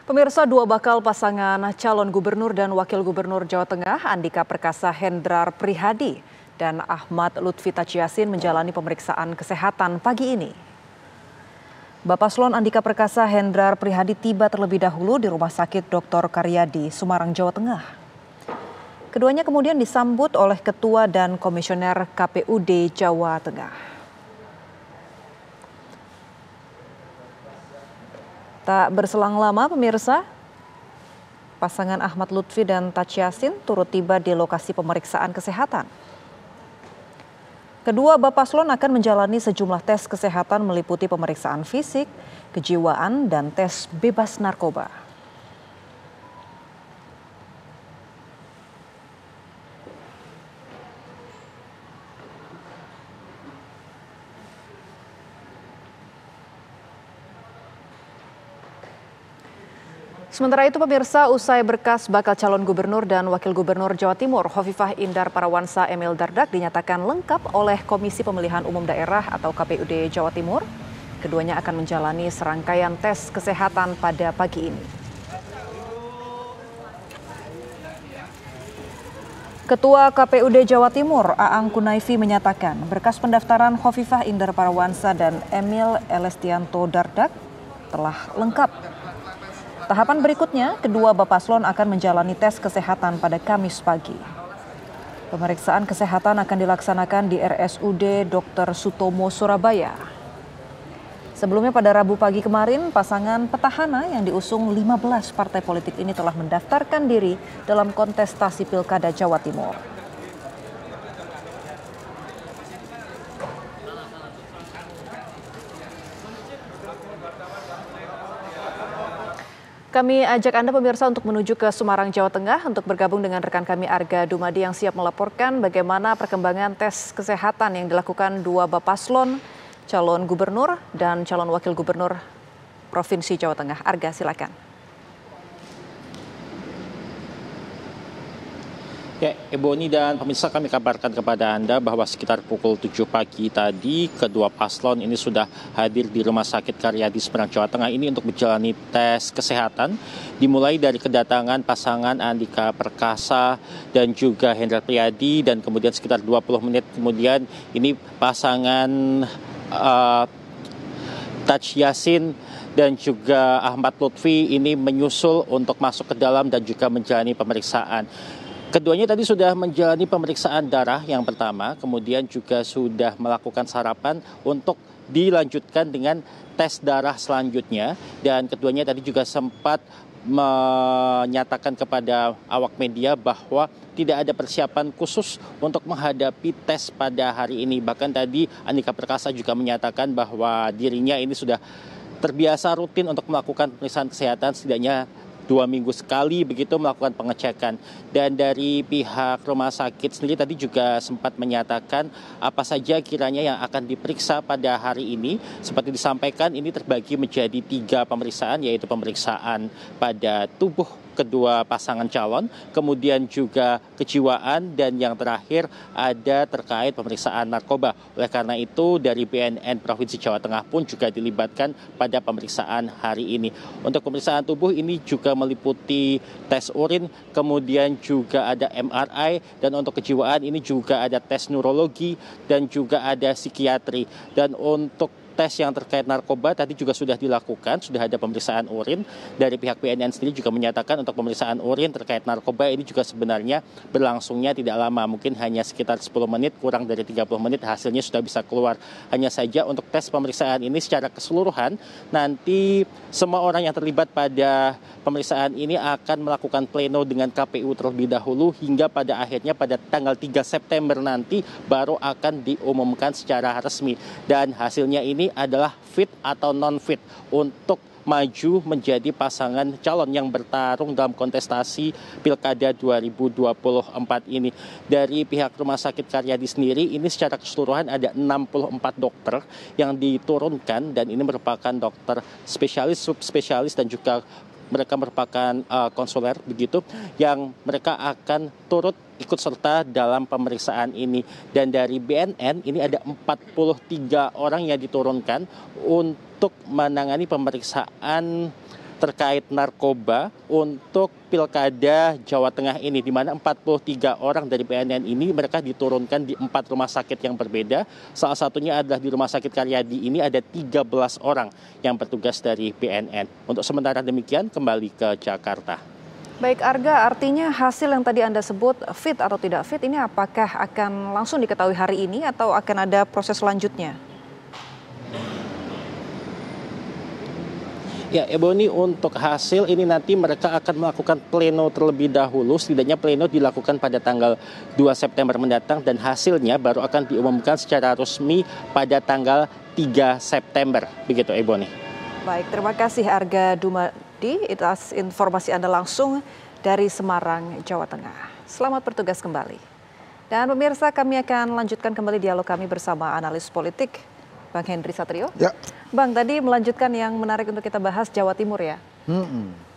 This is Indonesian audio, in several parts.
Pemirsa, dua bakal pasangan calon gubernur dan wakil gubernur Jawa Tengah, Andika Perkasa Hendrar Prihadi dan Ahmad Lutfi Tachiasin menjalani pemeriksaan kesehatan pagi ini. Bapaslon Andika Perkasa Hendrar Prihadi tiba terlebih dahulu di Rumah Sakit Dr. Karyadi, Semarang, Jawa Tengah. Keduanya kemudian disambut oleh Ketua dan Komisioner KPUD Jawa Tengah. Tak berselang lama pemirsa, pasangan Ahmad Lutfi dan Tachiasin turut tiba di lokasi pemeriksaan kesehatan. Kedua Bapaslon akan menjalani sejumlah tes kesehatan meliputi pemeriksaan fisik, kejiwaan, dan tes bebas narkoba. Sementara itu pemirsa, usai berkas bakal calon gubernur dan wakil gubernur Jawa Timur Hovifah Indar Parawansa Emil Dardak dinyatakan lengkap oleh Komisi Pemilihan Umum Daerah atau KPUD Jawa Timur, keduanya akan menjalani serangkaian tes kesehatan pada pagi ini. Ketua KPUD Jawa Timur Aang Kunaifi menyatakan berkas pendaftaran Hovifah Indar Parawansa dan Emil Elestianto Dardak telah lengkap. Tahapan berikutnya, kedua Bapaslon akan menjalani tes kesehatan pada Kamis pagi. Pemeriksaan kesehatan akan dilaksanakan di RSUD Dr. Sutomo, Surabaya. Sebelumnya pada Rabu pagi kemarin, pasangan petahana yang diusung 15 partai politik ini telah mendaftarkan diri dalam kontestasi Pilkada Jawa Timur. Kami ajak Anda pemirsa untuk menuju ke Semarang, Jawa Tengah untuk bergabung dengan rekan kami Arga Dumadi yang siap melaporkan bagaimana perkembangan tes kesehatan yang dilakukan dua Bapaslon, calon gubernur dan calon wakil gubernur Provinsi Jawa Tengah. Arga, silakan. Ya, Ebony dan pemirsa, kami kabarkan kepada Anda bahwa sekitar pukul 7 pagi tadi kedua paslon ini sudah hadir di Rumah Sakit Karyadi Semarang, Jawa Tengah ini untuk menjalani tes kesehatan, dimulai dari kedatangan pasangan Andika Perkasa dan juga Hendrar Prihadi, dan kemudian sekitar 20 menit kemudian ini pasangan Tachiasin dan juga Ahmad Lutfi ini menyusul untuk masuk ke dalam dan juga menjalani pemeriksaan. Keduanya tadi sudah menjalani pemeriksaan darah yang pertama, kemudian juga sudah melakukan sarapan untuk dilanjutkan dengan tes darah selanjutnya. Dan keduanya tadi juga sempat menyatakan kepada awak media bahwa tidak ada persiapan khusus untuk menghadapi tes pada hari ini. Bahkan tadi Andika Perkasa juga menyatakan bahwa dirinya ini sudah terbiasa rutin untuk melakukan pemeriksaan kesehatan setidaknya 2 minggu sekali begitu melakukan pengecekan. Dan dari pihak rumah sakit sendiri tadi juga sempat menyatakan apa saja kiranya yang akan diperiksa pada hari ini. Seperti disampaikan, ini terbagi menjadi 3 pemeriksaan, yaitu pemeriksaan pada tubuh kedua pasangan calon, kemudian juga kejiwaan, dan yang terakhir ada terkait pemeriksaan narkoba. Oleh karena itu dari BNN Provinsi Jawa Tengah pun juga dilibatkan pada pemeriksaan hari ini. Untuk pemeriksaan tubuh ini juga meliputi tes urin, kemudian juga ada MRI, dan untuk kejiwaan ini juga ada tes neurologi dan juga ada psikiatri. Dan untuk tes yang terkait narkoba tadi juga sudah dilakukan, sudah ada pemeriksaan urin. Dari pihak BNN sendiri juga menyatakan untuk pemeriksaan urin terkait narkoba ini juga sebenarnya berlangsungnya tidak lama, mungkin hanya sekitar 10 menit, kurang dari 30 menit hasilnya sudah bisa keluar. Hanya saja untuk tes pemeriksaan ini secara keseluruhan, nanti semua orang yang terlibat pada pemeriksaan ini akan melakukan pleno dengan KPU terlebih dahulu, hingga pada akhirnya pada tanggal 3 September nanti baru akan diumumkan secara resmi. Dan hasilnya ini adalah fit atau non-fit untuk maju menjadi pasangan calon yang bertarung dalam kontestasi Pilkada 2024 ini. Dari pihak Rumah Sakit Karyadi sendiri, ini secara keseluruhan ada 64 dokter yang diturunkan, dan ini merupakan dokter spesialis, subspesialis, dan juga mereka merupakan konsuler begitu, yang mereka akan turut ikut serta dalam pemeriksaan ini. Dan dari BNN ini ada 43 orang yang diturunkan untuk menangani pemeriksaan terkait narkoba untuk Pilkada Jawa Tengah ini, di mana 43 orang dari BNN ini mereka diturunkan di 4 rumah sakit yang berbeda. Salah satunya adalah di Rumah Sakit Karyadi ini ada 13 orang yang bertugas dari BNN. Untuk sementara demikian, kembali ke Jakarta. Baik Arga, artinya hasil yang tadi Anda sebut fit atau tidak fit ini apakah akan langsung diketahui hari ini atau akan ada proses selanjutnya? Ya, Ebony, untuk hasil ini nanti mereka akan melakukan pleno terlebih dahulu. Setidaknya pleno dilakukan pada tanggal 2 September mendatang dan hasilnya baru akan diumumkan secara resmi pada tanggal 3 September. Begitu, Ebony. Baik, terima kasih Arga Dumadi atas informasi Anda langsung dari Semarang, Jawa Tengah. Selamat bertugas kembali. Dan pemirsa, kami akan lanjutkan kembali dialog kami bersama analis politik Bang Henry Satrio. Ya. Bang, tadi melanjutkan yang menarik untuk kita bahas Jawa Timur ya.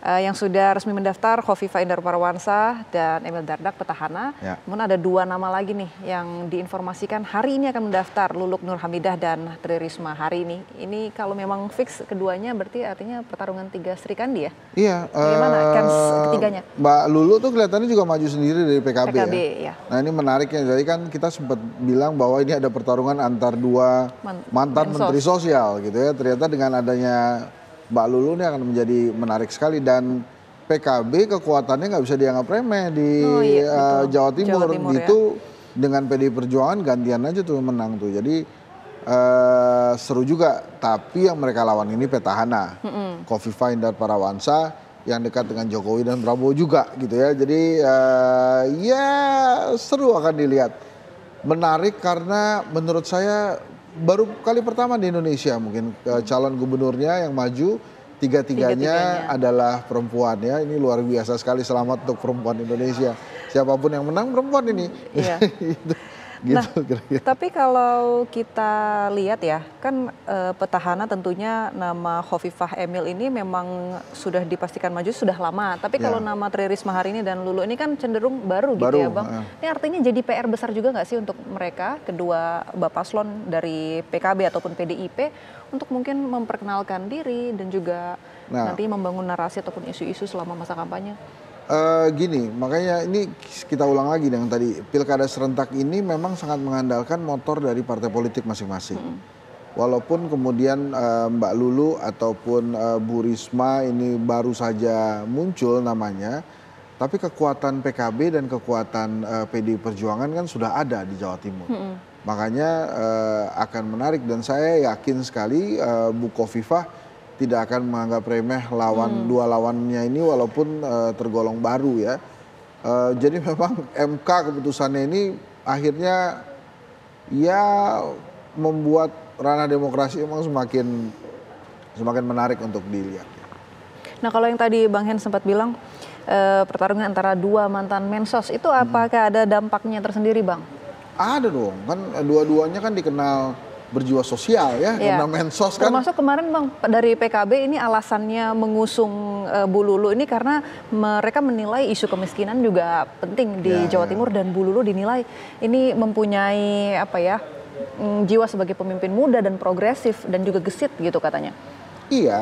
Yang sudah resmi mendaftar Khofifah Indar Parawansa dan Emil Dardak petahana. Ya. Namun ada 2 nama lagi nih yang diinformasikan hari ini akan mendaftar, Luluk Nur Hamidah dan Tri Risma hari ini. Ini kalau memang fix keduanya berarti artinya pertarungan 3 Serikandi ya? Iya. Bagaimana ketiganya? Mbak Lulu tuh kelihatannya juga maju sendiri dari PKB ya. Nah ini menariknya, jadi kan kita sempat bilang bahwa ini ada pertarungan antar 2 mantan Menteri Sosial gitu ya. Ternyata dengan adanya Mbak Lulu ini akan menjadi menarik sekali dan PKB kekuatannya nggak bisa dianggap remeh di Jawa Timur gitu ya. Dengan PDI Perjuangan gantian aja tuh menang tuh. Jadi seru juga. Tapi yang mereka lawan ini petahana, Khofifah Indar Parawansa yang dekat dengan Jokowi dan Prabowo juga gitu ya. Jadi ya seru akan dilihat. Menarik karena menurut saya baru kali pertama di Indonesia mungkin calon gubernurnya yang maju tiga-tiganya adalah perempuan ya. Ini luar biasa sekali, selamat untuk perempuan Indonesia. Siapapun yang menang perempuan ini. Iya. gitu, nah, tapi kalau kita lihat ya, kan petahana tentunya nama Khofifah Emil ini memang sudah dipastikan maju sudah lama. Tapi kalau nama Tri Risma hari ini dan Lulu ini kan cenderung baru gitu ya Bang. Ini artinya jadi PR besar juga nggak sih untuk mereka, kedua Bapak Paslon dari PKB ataupun PDIP, untuk mungkin memperkenalkan diri dan juga nanti membangun narasi ataupun isu-isu selama masa kampanye? Gini, makanya ini kita ulang lagi dengan tadi, pilkada serentak ini memang sangat mengandalkan motor dari partai politik masing-masing. Walaupun kemudian Mbak Lulu ataupun Bu Risma ini baru saja muncul namanya, tapi kekuatan PKB dan kekuatan PDI Perjuangan kan sudah ada di Jawa Timur. Makanya akan menarik dan saya yakin sekali Bu Khofifah tidak akan menganggap remeh dua lawannya ini walaupun tergolong baru ya. Jadi memang MK keputusannya ini akhirnya ya membuat ranah demokrasi memang semakin menarik untuk dilihat. Nah kalau yang tadi Bang Hen sempat bilang pertarungan antara 2 mantan Mensos itu apakah ada dampaknya tersendiri Bang? Ada dong, kan dua-duanya kan dikenal berjiwa sosial ya, karena Mensos kan. Termasuk kemarin Bang dari PKB ini alasannya mengusung Bu Lulu ini karena mereka menilai isu kemiskinan juga penting di Jawa Timur dan Bu Lulu dinilai ini mempunyai jiwa sebagai pemimpin muda dan progresif dan juga gesit gitu katanya. Iya,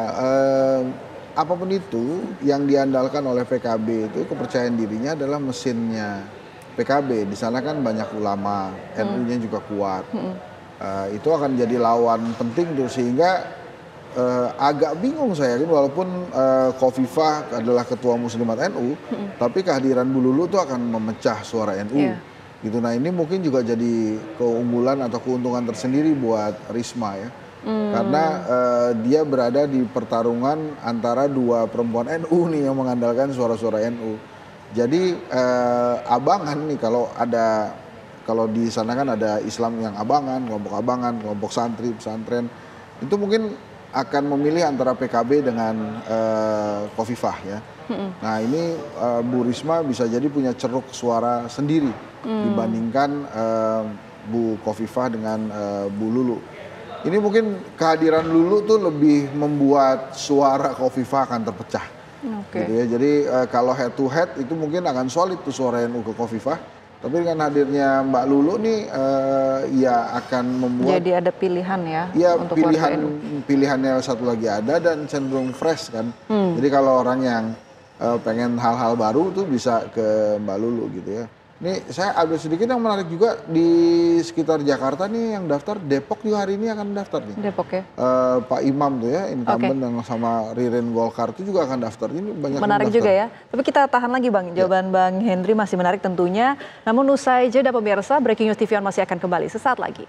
apapun itu yang diandalkan oleh PKB itu kepercayaan dirinya adalah mesinnya PKB. Di sana kan banyak ulama, NU-nya juga kuat. Itu akan jadi lawan penting tuh sehingga agak bingung saya walaupun Khofifah adalah ketua Muslimat NU, tapi kehadiran Bu Lulu tuh akan memecah suara NU. Gitu. Nah ini mungkin juga jadi keunggulan atau keuntungan tersendiri buat Risma ya. Karena dia berada di pertarungan antara 2 perempuan NU nih yang mengandalkan suara-suara NU. Jadi abangan nih kalau di sana kan ada Islam yang abangan, kelompok santri, pesantren. Itu mungkin akan memilih antara PKB dengan Khofifah ya. Nah ini Bu Risma bisa jadi punya ceruk suara sendiri dibandingkan Bu Khofifah dengan Bu Lulu. Ini mungkin kehadiran Lulu tuh lebih membuat suara Khofifah akan terpecah. Gitu ya. Jadi kalau head to head itu mungkin akan solid tuh suara NU ke Khofifah. Tapi dengan hadirnya Mbak Lulu nih, ya akan membuat Jadi ada pilihan ya, ya untuk warga NU. pilihannya satu lagi ada dan cenderung fresh kan. Jadi kalau orang yang pengen hal-hal baru tuh bisa ke Mbak Lulu gitu ya. Nih saya agak sedikit yang menarik juga di sekitar Jakarta nih yang daftar Depok juga hari ini akan daftar nih. Depok ya. Pak Imam tuh ya incumbent yang sama Ririn Golkar itu juga akan daftar. Ini banyak yang Menarik daftar. juga ya. Tapi kita tahan lagi Bang, jawaban Bang Henry masih menarik tentunya. Namun usai jeda pemirsa, Breaking News TV masih akan kembali sesaat lagi.